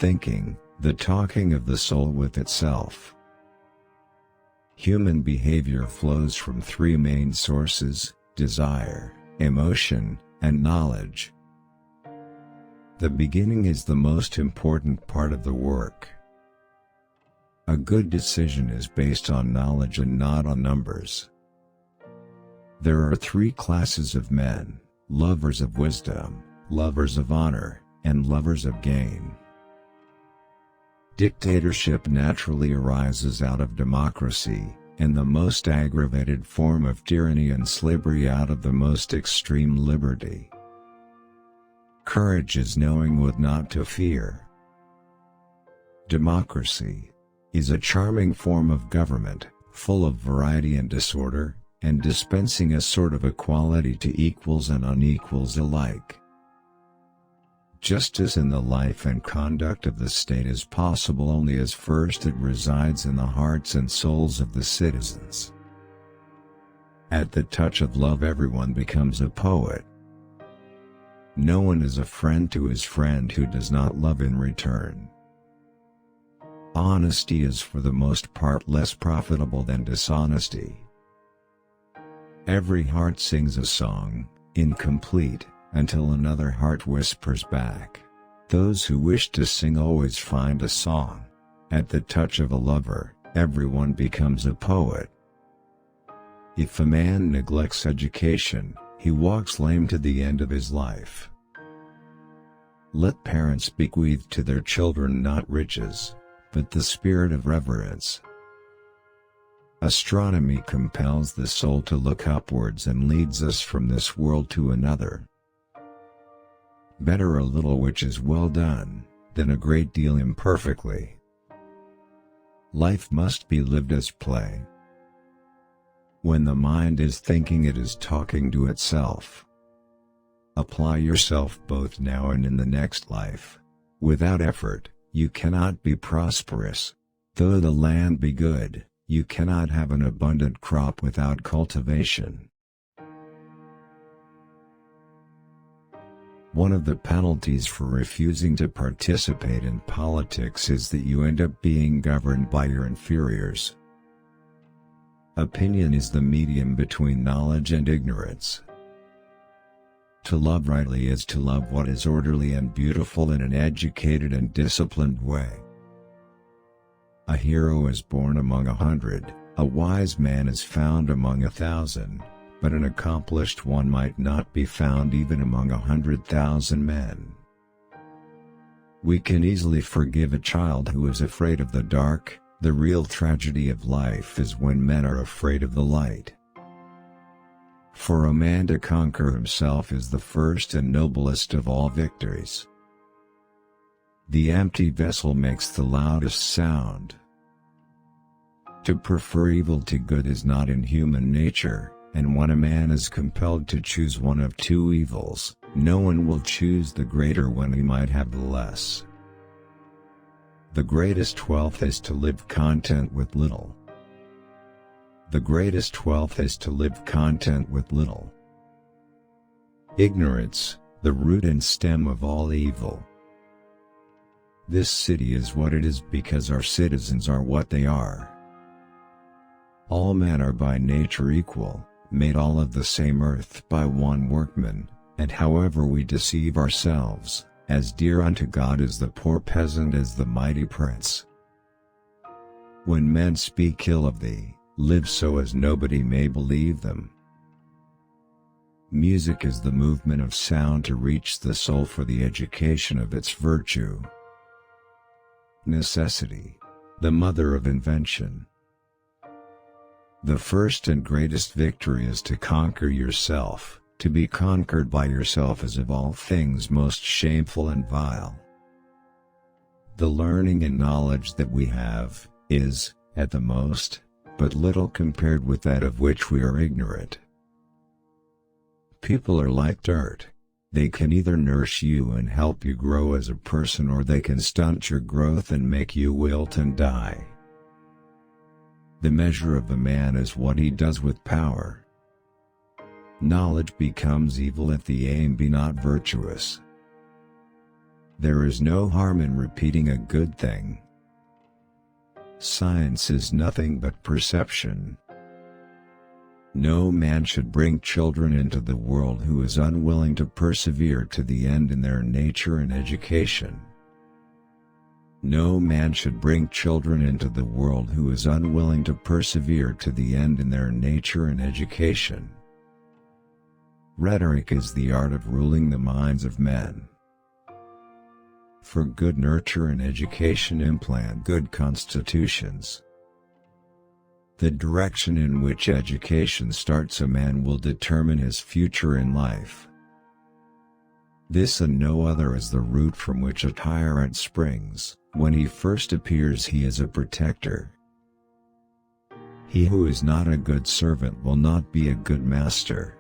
thinking, the talking of the soul with itself. Human behavior flows from three main sources: desire, emotion, and knowledge. The beginning is the most important part of the work. A good decision is based on knowledge and not on numbers. There are three classes of men: lovers of wisdom, lovers of honor, and lovers of gain. Dictatorship naturally arises out of democracy, and the most aggravated form of tyranny and slavery out of the most extreme liberty. Courage is knowing what not to fear. Democracy is a charming form of government, full of variety and disorder, and dispensing a sort of equality to equals and unequals alike. Justice in the life and conduct of the state is possible only as first it resides in the hearts and souls of the citizens. At the touch of love everyone becomes a poet. No one is a friend to his friend who does not love in return. Honesty is for the most part less profitable than dishonesty. Every heart sings a song, incomplete, until another heart whispers back. Those who wish to sing always find a song. At the touch of a lover, everyone becomes a poet. If a man neglects education, he walks lame to the end of his life. Let parents bequeath to their children not riches, but the spirit of reverence. Astronomy compels the soul to look upwards and leads us from this world to another. Better a little which is well done, than a great deal imperfectly. Life must be lived as play. When the mind is thinking, it is talking to itself. Apply yourself both now and in the next life. Without effort, you cannot be prosperous. Though the land be good, you cannot have an abundant crop without cultivation. One of the penalties for refusing to participate in politics is that you end up being governed by your inferiors. Opinion is the medium between knowledge and ignorance. To love rightly is to love what is orderly and beautiful in an educated and disciplined way. A hero is born among 100, a wise man is found among 1,000, but an accomplished one might not be found even among 100,000 men. We can easily forgive a child who is afraid of the dark. The real tragedy of life is when men are afraid of the light. For a man to conquer himself is the first and noblest of all victories. The empty vessel makes the loudest sound. To prefer evil to good is not in human nature, and when a man is compelled to choose one of two evils, no one will choose the greater when he might have the less. The greatest wealth is to live content with little. The greatest wealth is to live content with little. Ignorance, the root and stem of all evil. This city is what it is because our citizens are what they are. All men are by nature equal, made all of the same earth by one workman, and however we deceive ourselves, as dear unto God is the poor peasant as the mighty prince. When men speak ill of thee, live so as nobody may believe them. Music is the movement of sound to reach the soul for the education of its virtue. Necessity, the mother of invention. The first and greatest victory is to conquer yourself. To be conquered by yourself is of all things most shameful and vile. The learning and knowledge that we have, is, at the most, but little compared with that of which we are ignorant. People are like dirt. They can either nurse you and help you grow as a person, or they can stunt your growth and make you wilt and die. The measure of a man is what he does with power. Knowledge becomes evil if the aim be not virtuous. There is no harm in repeating a good thing. Science is nothing but perception. No man should bring children into the world who is unwilling to persevere to the end in their nature and education. No man should bring children into the world who is unwilling to persevere to the end in their nature and education. Rhetoric is the art of ruling the minds of men. For good nurture and education implant good constitutions. The direction in which education starts a man will determine his future in life. This and no other is the root from which a tyrant springs. When he first appears, he is a protector. He who is not a good servant will not be a good master.